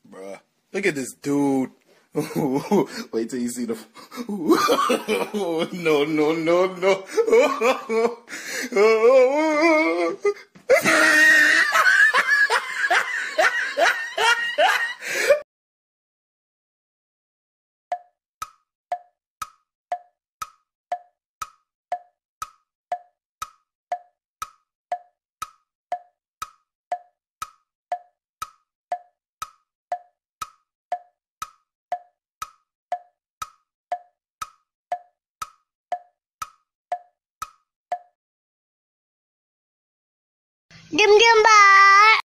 Bruh, look at this dude. Wait till you see the. No, no, no, no. Diam-diam, Mbak.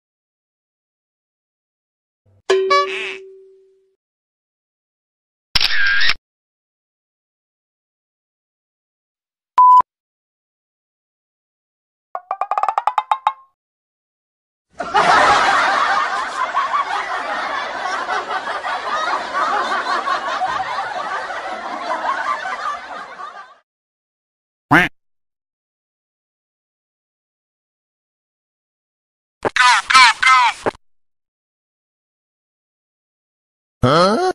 Huh?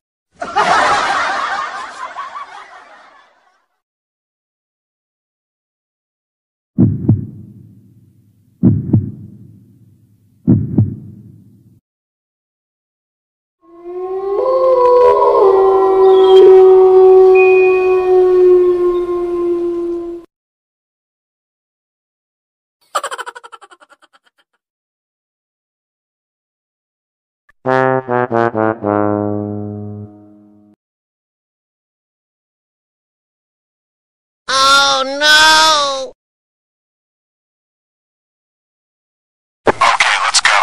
Oh no! Okay, let's go.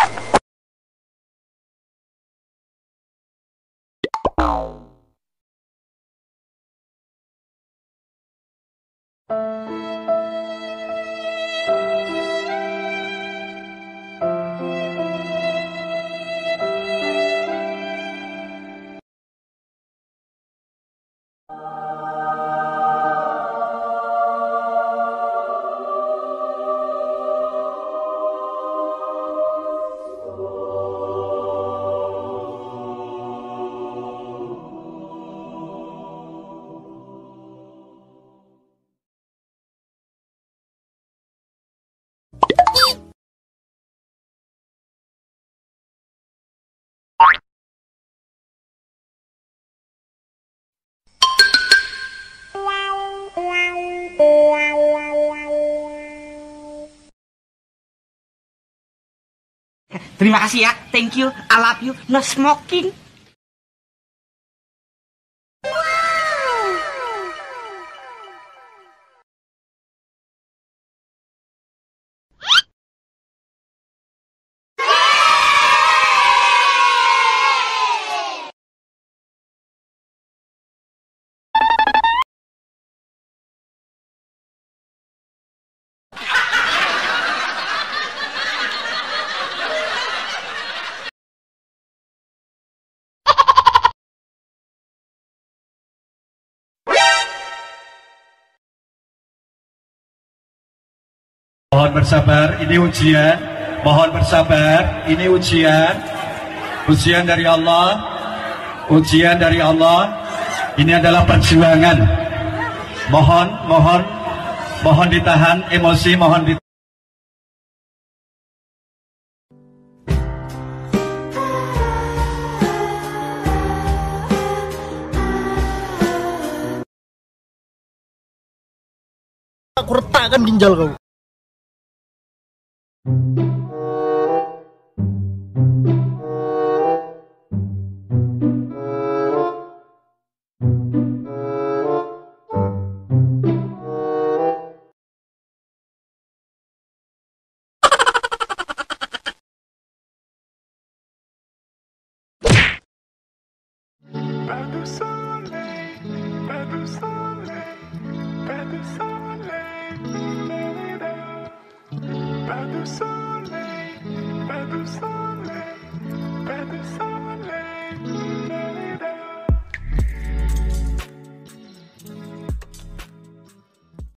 Terima kasih ya, thank you, I love you, no smoking. Mohon bersabar, ini ujian. Mohon bersabar, ini ujian. Ujian dari Allah. Ujian dari Allah. Ini adalah perjuangan. Mohon ditahan emosi, mohon ditahan. Aku retakkan ginjal kau. Pas de soleil, pas de soleil, pas de soleil.